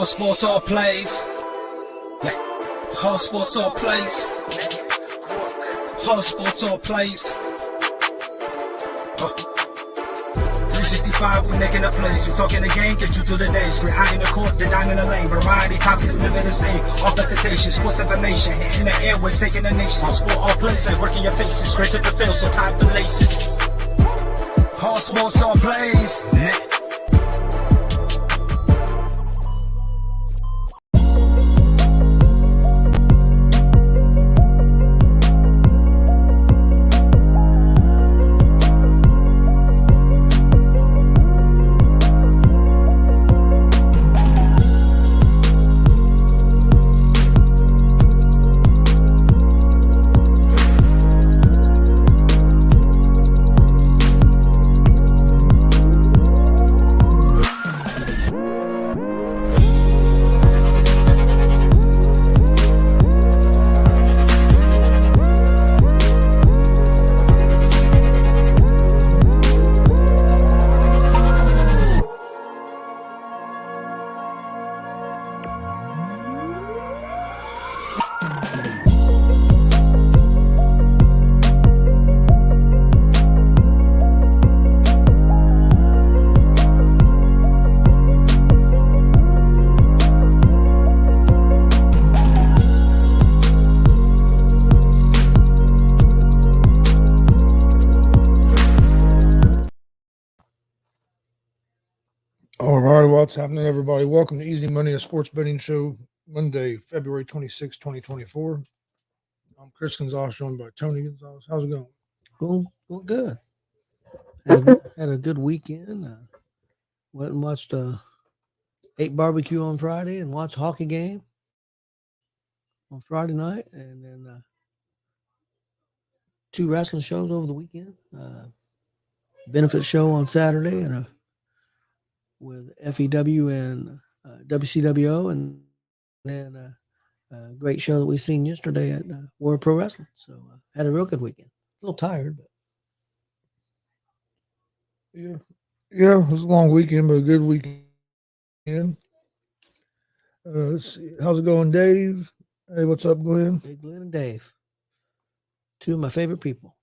sports all plays. Yeah. All sports all plays. All sports all plays. 365, we making a plays. You talking the game, get you through the days. We're high in the court, the dime in the lane. Variety topics, living the same. All presentation, sports information. In the airways, taking the nation. All sport, all plays, they working your faces. Grace at the field, so tie the laces. All sports, all plays. All right, what's happening, everybody? Welcome to Easy Money, a sports betting show, Monday, February 26, 2024. I'm Chris Gonzalez, joined by Tony Gonzalez. How's it going? Going good. Had a good weekend. Went and watched ate barbecue on Friday and watched hockey game on Friday night, and then 2 wrestling shows over the weekend. Benefit show on Saturday and with FEW and WCWO, and then a great show that we seen yesterday at World Pro Wrestling. So had a real good weekend. A little tired, but Yeah, it was a long weekend, but a good weekend. Let's see. How's it going, Dave? Hey, what's up, Glenn? Big Glenn and Dave, 2 of my favorite people.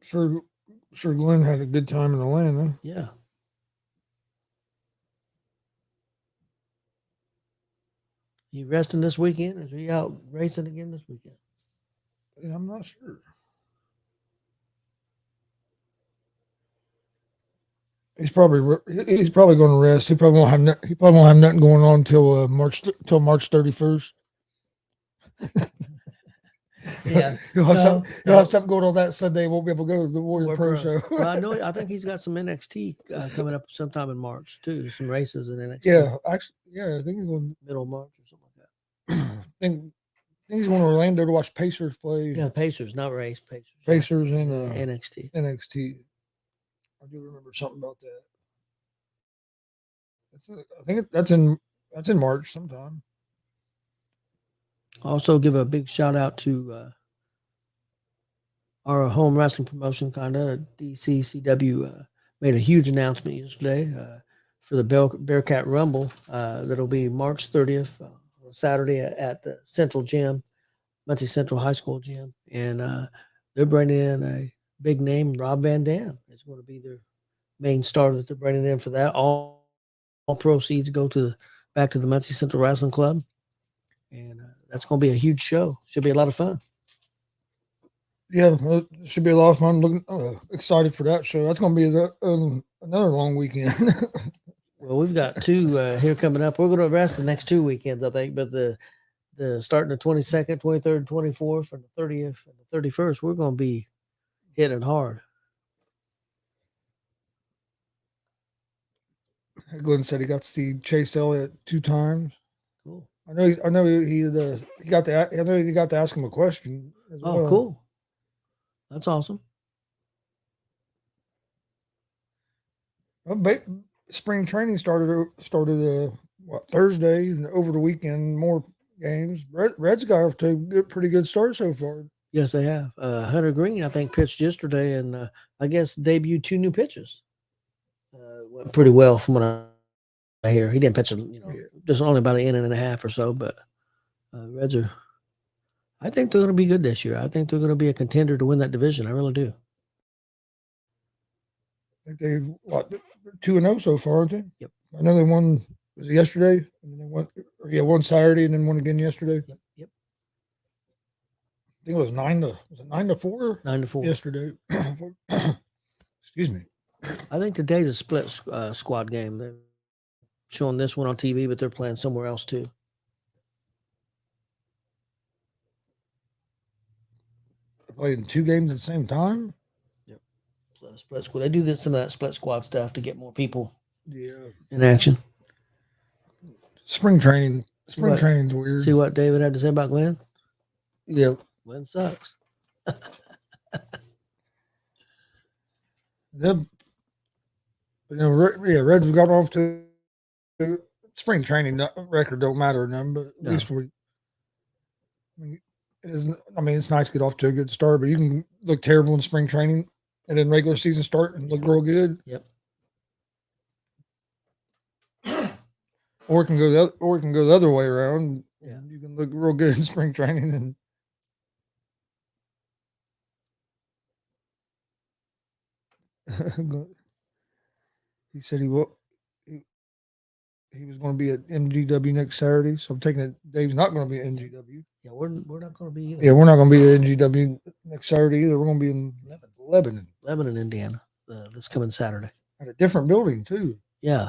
Sure, Glenn had a good time in Atlanta. Yeah. He resting this weekend, or is he out racing again this weekend? Yeah, I'm not sure. He's probably going to rest. He probably won't have nothing going on till March 31st. Yeah. He'll have something going on that Sunday. Won't be able to go to the Warrior Pro show. Well, I think he's got some NXT coming up sometime in March too. Some races in NXT. Yeah, actually, I think he's going middle of March or something like that. I think he's going to Orlando to watch Pacers play. Yeah, Pacers, not race. Pacers and NXT. NXT. I do remember something about that. I think that's in March sometime. Also, give a big shout out to our home wrestling promotion, DCCW. Made a huge announcement yesterday for the Bearcat Rumble. That'll be March 30th, Saturday at the Central Gym, Muncie Central High School Gym, and they're bringing in a big name. Rob Van Dam is going to be their main star that they're bringing in for that. All proceeds go back to the Muncie Central Wrestling Club, and that's going to be a huge show. Should be a lot of fun. Yeah, it should be a lot of fun. Looking excited for that show. That's going to be another long weekend. Well, we've got 2 here coming up. We're going to rest the next 2 weekends, I think, but the starting the 22nd, 23rd, 24th, and the 30th and the 31st, we're going to be hitting hard. Glenn said he got to see Chase Elliott 2 times. Cool. I know he got to ask him a question as well. Oh, cool. That's awesome. Spring training started Thursday, and over the weekend more games. Reds got off to a pretty good start so far. Yes, they have. Hunter Green, I think, pitched yesterday, and I guess debuted 2 new pitches. went pretty well from what I hear. He didn't pitch, Yeah. just only about an inning and a half or so. But Reds are. I think they're going to be good this year. I think they're going to be a contender to win that division. I really do. I think they've 2-0 so far, aren't they? Yep. I know they won. Was it yesterday? And then they won. One Saturday and then one again yesterday. Yep. I think it was 9-4? 9-4 yesterday. Excuse me. I think today's a split squad game. They're showing this one on TV, but they're playing somewhere else too. They're playing 2 games at the same time. Yep. Split squad. They do some of that split squad stuff to get more people Yeah. in action. Spring training. Spring What? training's weird. See what David had to say about Glenn? Yeah. Glenn sucks. Them, Reds have got off to spring training record don't matter to them, but at No. least it's nice to get off to a good start, but you can look terrible in spring training and then regular season start and look real good. Yep. Or it can go the other way around. Yeah. You can look real good in spring training and he said he was going to be at MGW next Saturday, so I'm taking it. Dave's not going to be at NGW. Yeah, we're not going to be either. Yeah, we're not going to be at NGW next Saturday either. We're going to be in Lebanon Indiana, this coming Saturday. at a different building too. Yeah,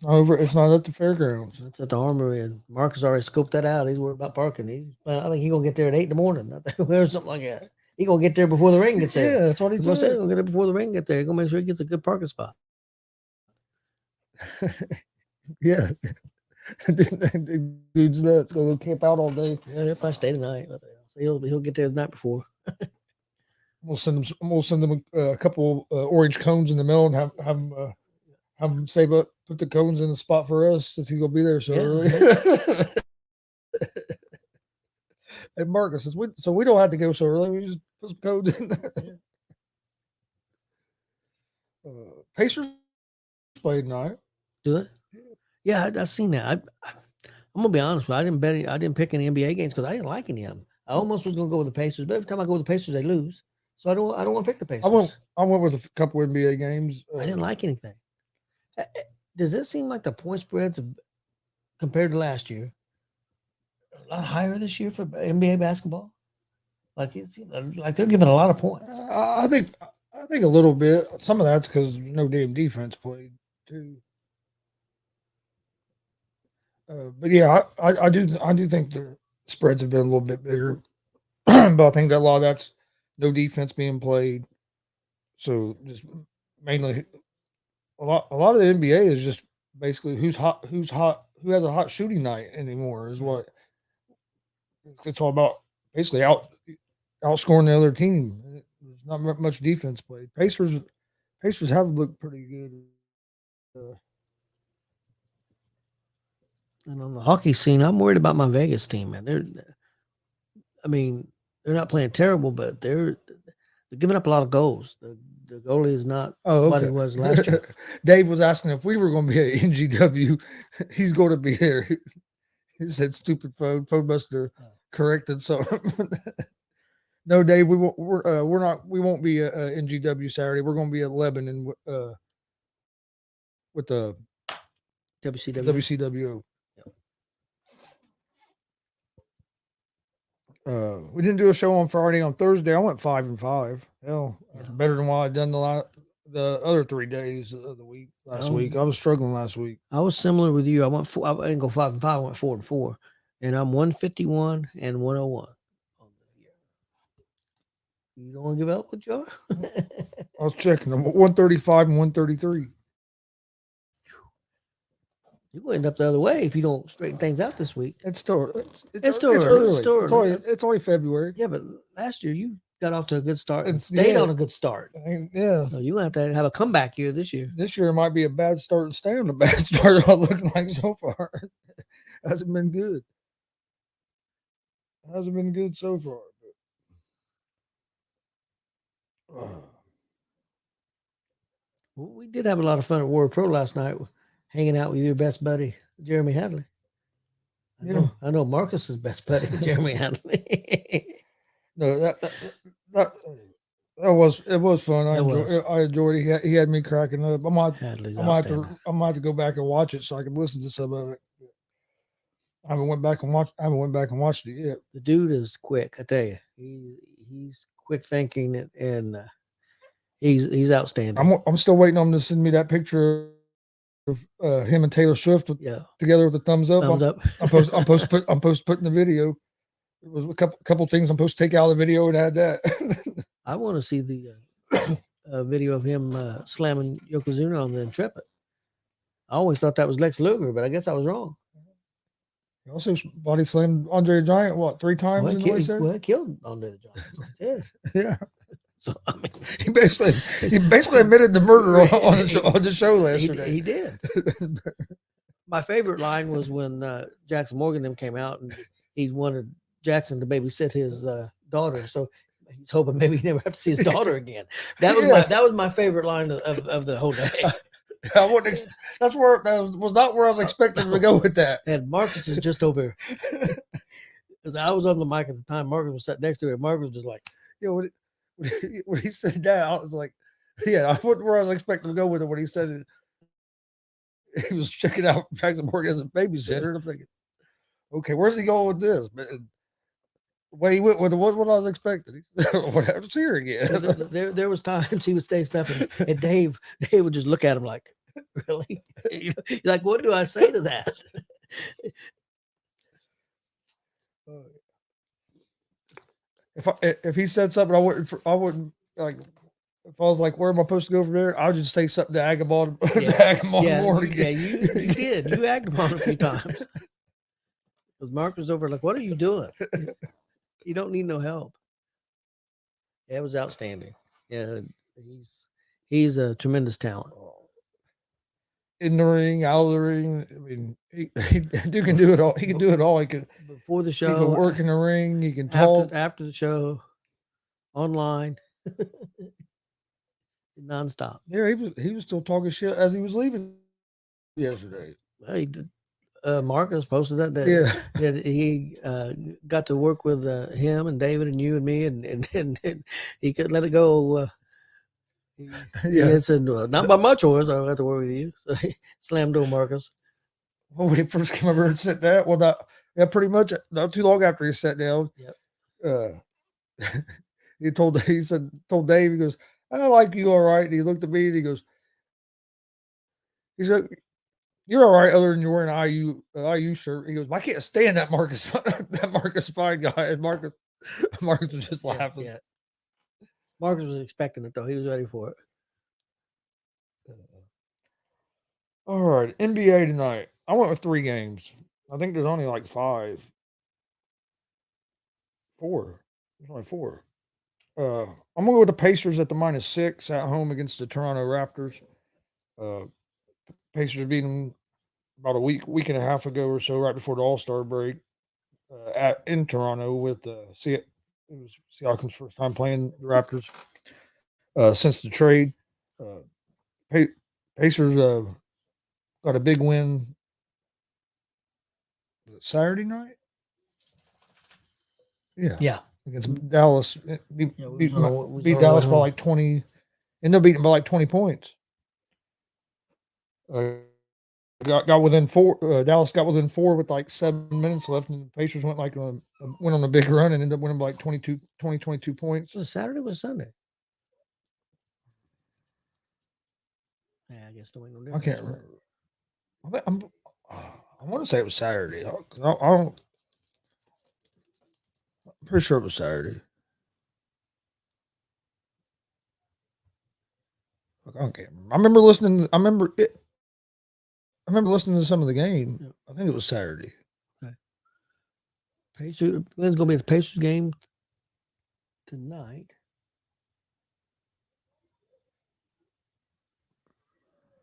It's not at the fairgrounds. it's at the Armory, and Mark has already scoped that out. He's worried about parking. I think he's gonna get there at 8 in the morning, or something like that. He's gonna get there before the rain gets there. Yeah, that's what he He's gonna said. get there before the rain gets there. He's gonna make sure he gets a good parking spot. Yeah. Dude's nuts. Gonna go camp out all day. Yeah, he'll probably stay the night. So he'll get there the night before. We'll send them a couple orange cones in the mail and have them save up, put the cones in the spot for us since he's gonna be there so early. Hey, Marcus says we don't have to go so early. We just put some cones in there. Pacers played tonight. Do they? Yeah, I seen that. I'm gonna be honest with you. I didn't pick any NBA games because I didn't like any of them. I almost was gonna go with the Pacers, but every time I go with the Pacers, they lose. So I don't want to pick the Pacers. I went with a couple NBA games. I didn't like anything. Does it seem like the point spreads compared to last year a lot higher this year for NBA basketball? Like it seems like they're giving a lot of points. I think a little bit. Some of that's because no damn defense played too. But yeah, I do think the spreads have been a little bit bigger. But I think that a lot of that's no defense being played. So just mainly a lot of the NBA is just basically who has a hot shooting night anymore is what it's all about. Basically outscoring the other team. There's not much defense played. Pacers have looked pretty good. And on the hockey scene, I'm worried about my Vegas team, man. They're not playing terrible, but they're giving up a lot of goals. The goalie is not what he was last year. Dave was asking if we were going to be at NGW. He's going to be there. He said, "Stupid phone. Phone must have corrected something." No, Dave, we won't. We're not. We won't be at NGW Saturday. We're going to be at Lebanon with the WCWO. We didn't do a show on Friday. On Thursday, I went 5-5. Hell, that's better than what I'd done the other 3 days of the week last week. I was struggling last week. I was similar with you. I didn't go 5-5. I went 4-4, and I'm 151 and 101. You don't want to give up with you? I was checking. I'm 135 and 133. You will end up the other way if you don't straighten things out this week. It's still early. It's only February. Yeah, but last year you got off to a good start and stayed on a good start. Yeah. So you're going to have a comeback year this year. This year might be a bad start and stay on a bad start. Not looking like so far. Hasn't been good. Hasn't been good so far. Well, we did have a lot of fun at War Pro last night, hanging out with your best buddy, Jeremy Hadley. I know Marcus's best buddy, Jeremy Hadley. No, that was fun. It was. I enjoyed it. He had me cracking up. Hadley's I might outstanding. have to go back and watch it so I can listen to some of it. I haven't went back and watched it yet. The dude is quick. I tell you, he's quick thinking and he's outstanding. I'm still waiting on him to send me that picture of him and Taylor Swift together with the thumbs up. Thumbs up. I'm supposed to put in the video. It was a couple things I'm supposed to take out of the video and add that. I want to see the video of him slamming Yokozuna on the Intrepid. I always thought that was Lex Luger, but I guess I was wrong. He also body slammed Andre the Giant, what, 3 times? Well, he killed Andre the Giant. Yeah. So I mean, he basically admitted the murder on the show last night. He did. My favorite line was when Jackson Morgan them came out and he wanted Jackson to babysit his daughter, so he's hoping maybe he never have to see his daughter again. That was my favorite line of the whole day. That was not where I was expecting to go with that. And Marcus is just over. I was on the mic at the time. Marcus was sitting next to him. Marcus was just like, when he said that, I was like, yeah, I wasn't where I was expecting to go with it. When he said it, he was checking out Jackson Morgan as a babysitter. And I'm thinking, okay, where's he going with this? But the way he went with it wasn't what I was expecting. He said, whatever, see her again. There was times he would say stuff, and Dave would just look at him like, really? You're like, what do I say to that? If he said something, I wouldn't like. If I was like, where am I supposed to go from there? I would just say something to Agabon more. Yeah, you did. You acted on it a few times. Because Mark was over like, what are you doing? You don't need no help. Yeah, it was outstanding. Yeah, he's a tremendous talent. In the ring, out of the ring. I mean, he can do it all. He can do it all. He could before the show. He can work in the ring. He can talk after the show, online, nonstop. Yeah, he was still talking shit as he was leaving yesterday. Well, he did. Marcus posted that he got to work with him and David and you and me, and he could let it go. He said, not by much, Horace. I'll have to work with you. So he slammed on Marcus. Well, when he first came over and sat down, pretty much not too long after he sat down. Yep. He told Dave, he goes, I like you all right. And he looked at me and he said, you're all right other than you're wearing an IU shirt. He goes, I can't stand that Marcus Fine guy. And Marcus was just laughing. Yeah. Marcus was expecting it though. He was ready for it. All right. NBA tonight. I went with 3 games. I think there's only like 5. 4. There's only 4. I'm gonna go with the Pacers at the -6 at home against the Toronto Raptors. Pacers beat them about a week and a half ago or so, right before the All-Star break, in Toronto with it was Siakam's first time playing the Raptors since the trade. Pacers got a big win. Was it Saturday night? Yeah. Against Dallas. Beat Dallas by like 20. Ended up beating by like 20 points. Got within 4. Dallas got within 4 with like 7 minutes left, and the Pacers went on a big run and ended up winning by like 22 points. Was it Saturday or Sunday? Yeah, I guess no difference. I can't remember. I want to say it was Saturday. I'm pretty sure it was Saturday. I can't remember. I remember listening to some of the game. I think it was Saturday. Okay. Pacers. It's gonna be the Pacers game tonight.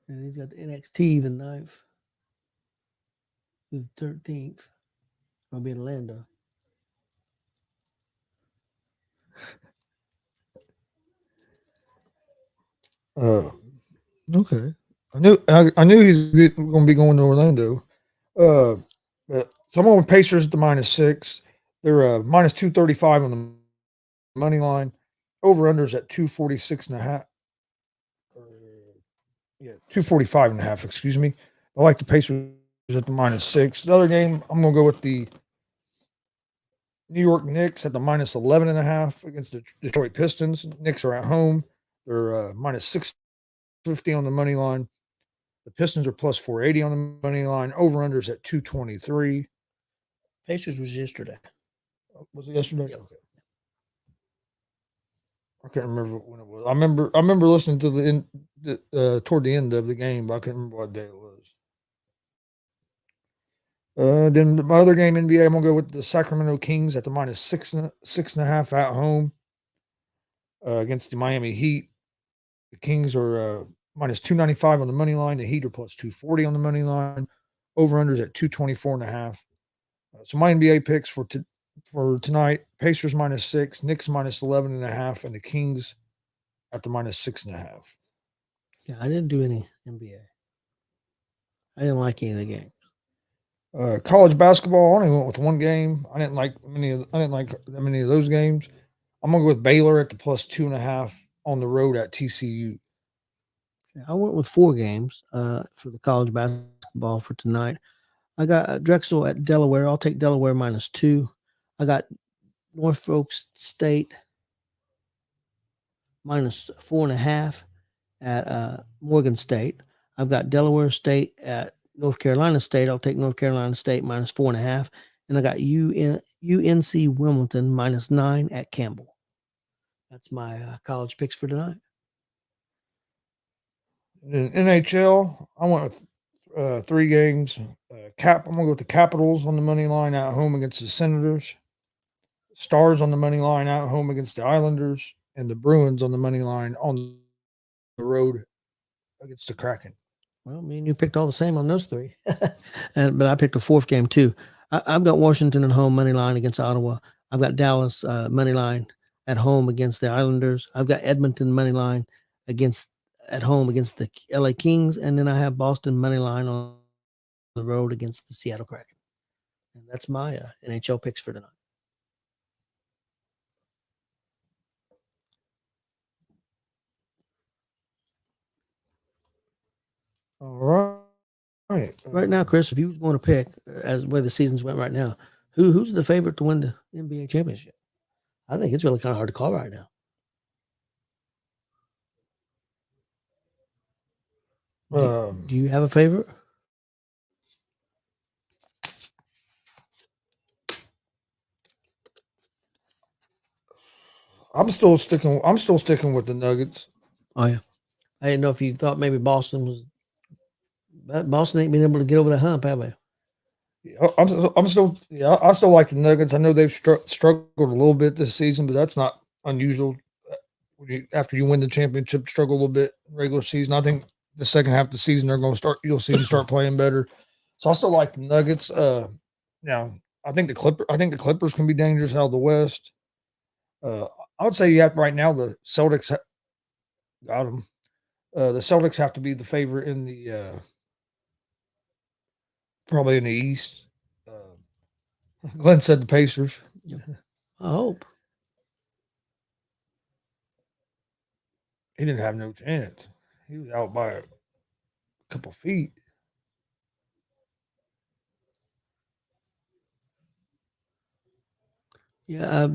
And he's got the NXT the 9th to the 13th. I'll be in Orlando. Okay. I knew he's going to be going to Orlando. But so I'm on with Pacers at the -6. They're minus 235 on the money line. Over unders at 246.5. Yeah, 245.5. Excuse me. I like the Pacers at the -6. The other game, I'm going to go with the New York Knicks at the -11.5 against the Detroit Pistons. Knicks are at home. They're minus 650 on the money line. The Pistons are plus 480 on the money line. Over unders at 223. Pacers was yesterday. Was it yesterday? Yep. Okay. I can't remember when it was. I remember listening to the end, toward the end of the game, but I can't remember what day it was. Then my other game, NBA, I'm gonna go with the Sacramento Kings at the -6.5 at home against the Miami Heat. The Kings are minus 295 on the money line. The Heat are plus 240 on the money line. Over unders at 224.5. So my NBA picks for tonight: Pacers -6, Knicks -11.5, and the Kings at the -6.5. Yeah, I didn't do any NBA. I didn't like any of the games. College basketball, I only went with one game. I didn't like that many of those games. I'm gonna go with Baylor at the plus 2.5 on the road at TCU. I went with 4 games for the college basketball for tonight. I got Drexel at Delaware. I'll take Delaware -2. I got Norfolk State -4.5 at Morgan State. I've got Delaware State at North Carolina State. I'll take North Carolina State -4.5. And I got UNC Wilmington -9 at Campbell. That's my college picks for tonight. In NHL, I went with 3 games. I'm gonna go with the Capitals on the money line at home against the Senators. Stars on the money line at home against the Islanders, and the Bruins on the money line on the road against the Kraken. Well, me and you picked all the same on those 3, but I picked a 4th game too. I've got Washington at home money line against Ottawa. I've got Dallas money line at home against the Islanders. I've got Edmonton money line at home against the LA Kings, and then I have Boston money line on the road against the Seattle Kraken. And that's my NHL picks for tonight. All right. Right now, Chris, if you was going to pick as where the seasons went right now, who's the favorite to win the NBA championship? I think it's really kind of hard to call right now. Do you have a favorite? I'm still sticking with the Nuggets. Oh yeah, I didn't know if you thought maybe Boston was. Boston ain't been able to get over the hump, have they? I still like the Nuggets. I know they've struggled a little bit this season, but that's not unusual. After you win the championship, struggle a little bit regular season. I think the second half of the season they're going to start. You'll see them start playing better. So I still like the Nuggets. Now I think the Clippers can be dangerous out of the West. I would say right now the Celtics got them. The Celtics have to be the favorite in the probably in the East. Glenn said the Pacers. I hope. He didn't have no chance. He was out by a couple feet. Yeah.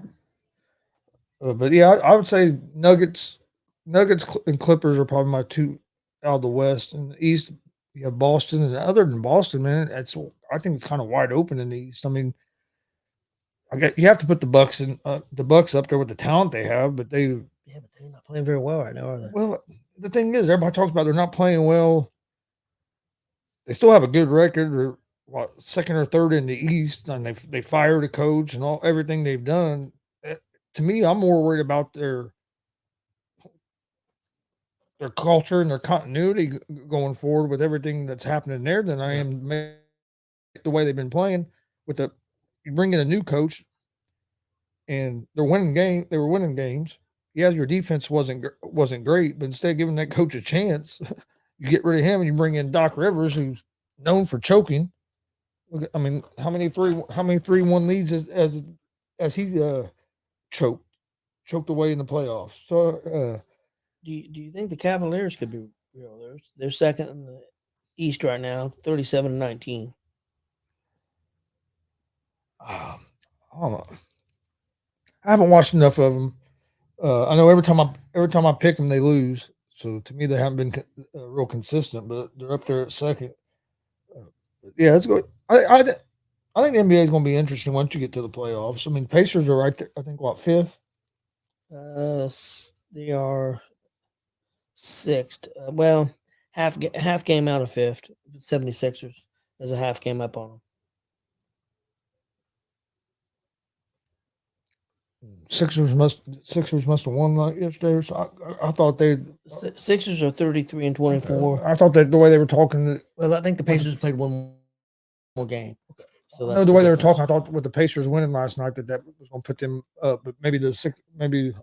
But yeah, I would say Nuggets and Clippers are probably my 2 out of the West. And the East, you have Boston. And other than Boston, man, I think it's kind of wide open in the East. I mean, you have to put the Bucks up there with the talent they have, but they're not playing very well right now, are they? Well, the thing is, everybody talks about they're not playing well. They still have a good record, or second or third in the East, and they fired a coach and everything they've done. To me, I'm more worried about their culture and their continuity going forward with everything that's happening there than I am the way they've been playing. You bring in a new coach, and they were winning games. Yeah, your defense wasn't great, but instead of giving that coach a chance, You get rid of him and you bring in Doc Rivers, who's known for choking. I mean, how many 3-1 leads as he choked away in the playoffs. So Do you think the Cavaliers could be real? They're second in the East right now, 37-19. I don't know. I haven't watched enough of them. I know every time I pick them, they lose. So to me, they haven't been real consistent. But they're up there at second. Yeah, it's good. I think the NBA is going to be interesting once you get to the playoffs. I mean, Pacers are right there. I think fifth. They are sixth. Well, half game out of fifth. 76ers. There's a half game up on them. Sixers must have won like yesterday. So I thought they Sixers are 33-24. I thought that the way they were talking. Well, I think the Pacers played one more game. So No, the way they were talking, I thought with the Pacers winning last night that was going to put them up. But maybe maybe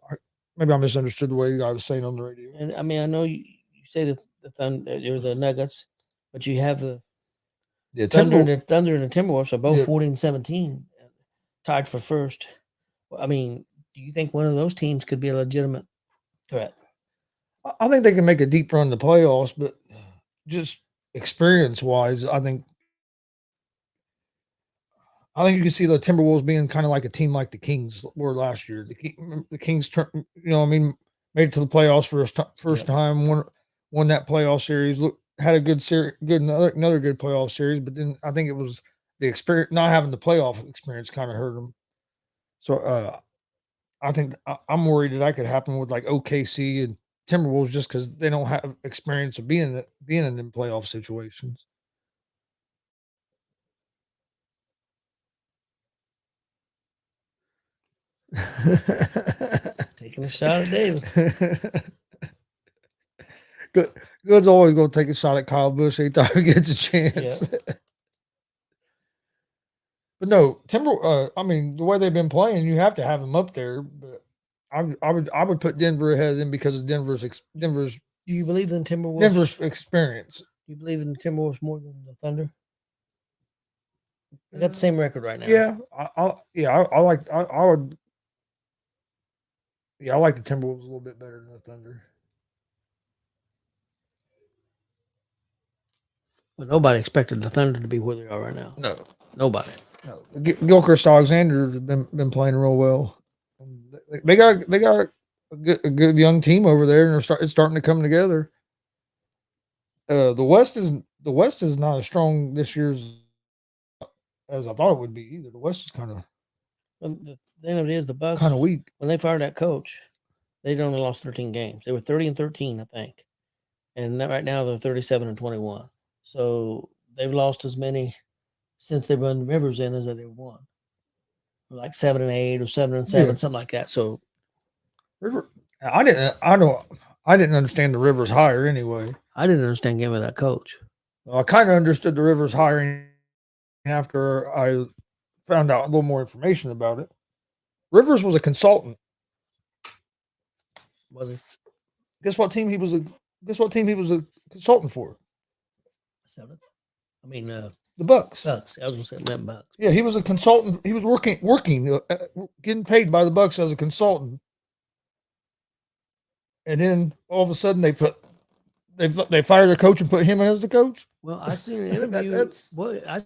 I misunderstood the way I was saying on the radio. And I mean, I know you say the Thunder or the Nuggets, but you have the Thunder and the Timberwolves are both 14-17, tied for first. I mean, do you think one of those teams could be a legitimate threat? I think they can make a deep run in the playoffs, but just experience-wise, I think you can see the Timberwolves being kind of like a team like the Kings were last year. The Kings, made it to the playoffs for first time, won that playoff series. Had a good series, another good playoff series, but then I think it was the experience, not having the playoff experience, kind of hurt them. So I think I'm worried that could happen with like OKC and Timberwolves just because they don't have experience of being in them playoff situations. Taking a shot at David. Good's always going to take a shot at Kyle Busch anytime he gets a chance. Yeah. But no, I mean, the way they've been playing, you have to have them up there. But I would put Denver ahead of them because of Denver's. Do you believe in Timberwolves? Denver's experience. Do you believe in the Timberwolves more than the Thunder? They got the same record right now. Yeah, I like the Timberwolves a little bit better than the Thunder. But nobody expected the Thunder to be where they are right now. No, nobody. No. Gilchrist Alexander has been playing real well. They got a good young team over there, and it's starting to come together. The West is not as strong this year as I thought it would be either. The West is kind of. The thing of it is, the Bucks kind of weak. When they fired that coach, they'd only lost 13 games. They were 30-13, I think, and right now they're 37-21. So they've lost as many since they run Rivers in as they've won, like 7-8 or 7-7, something like that. So, I didn't understand the Rivers hire anyway. I didn't understand getting with that coach. Well, I kind of understood the Rivers hiring after I found out a little more information about it. Rivers was a consultant. Was he? Guess what team he was a consultant for? Seventh. I mean, the Bucks. I was going to say Atlanta Bucks. Yeah, he was a consultant. He was working, getting paid by the Bucks as a consultant. And then all of a sudden they fired their coach and put him as the coach. Well, I seen an interview. I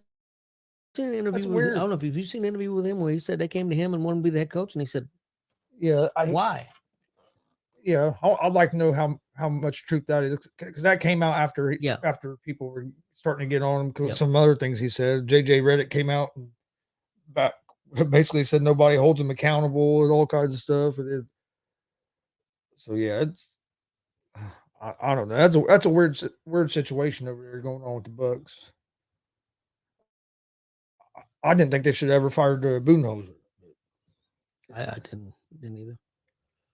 seen an interview. With, I don't know if you've seen an interview with him where he said they came to him and wanted to be the head coach, and he said, "Yeah, why?" Yeah, I'd like to know how much truth that is, because that came out after people were starting to get on him. Some other things he said. JJ Redick came out and basically said nobody holds him accountable and all kinds of stuff. So yeah, I don't know. That's a weird situation over there going on with the Bucks. I didn't think they should ever fire Budenholzer. I didn't either.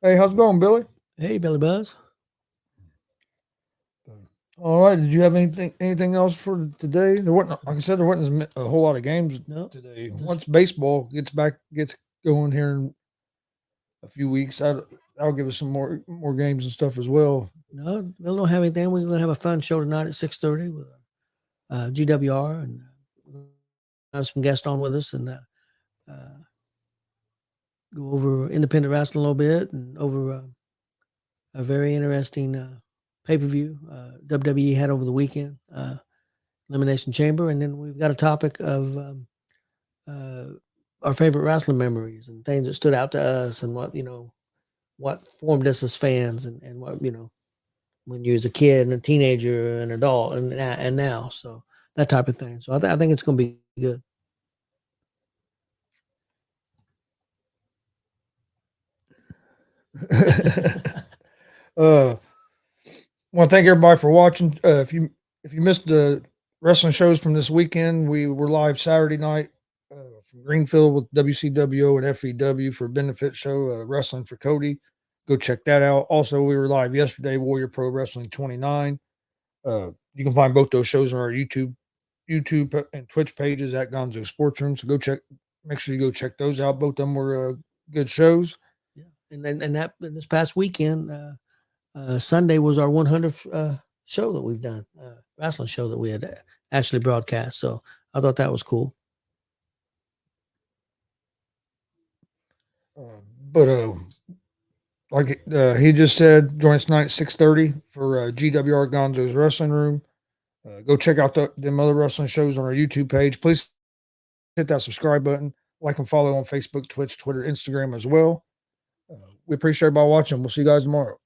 Hey, how's it going, Billy? Hey, Billy Buzz. All right. Did you have anything else for today? There wasn't, like I said, there wasn't a whole lot of games today. Once baseball gets going here in a few weeks, that'll give us some more games and stuff as well. No, we don't have anything. We're gonna have a fun show tonight at 6:30 with GWR, and have some guests on with us, and go over independent wrestling a little bit, and over a very interesting pay-per-view WWE had over the weekend, Elimination Chamber, and then we've got a topic of our favorite wrestling memories and things that stood out to us, and what formed us as fans, and what when you was a kid and a teenager and adult and now, so that type of thing. So I think it's going to be good. Want to thank everybody for watching. If you missed the wrestling shows from this weekend, we were live Saturday night from Greenfield with WCWO and FEW for a benefit show, Wrestling for Cody. Go check that out. Also, we were live yesterday, Warrior Pro Wrestling 29. You can find both those shows on our YouTube and Twitch pages at Gonzo Sports Room. So make sure you go check those out. Both of them were good shows. Yeah, and this past weekend, Sunday was our 100th show that we've done, wrestling show that we had actually broadcast. So I thought that was cool. Like he just said, join us tonight at 6:30 for GWR Gonzo's Wrestling Room. Go check out them other wrestling shows on our YouTube page. Please hit that subscribe button. Like and follow on Facebook, Twitch, Twitter, Instagram as well. We appreciate everybody watching. We'll see you guys tomorrow.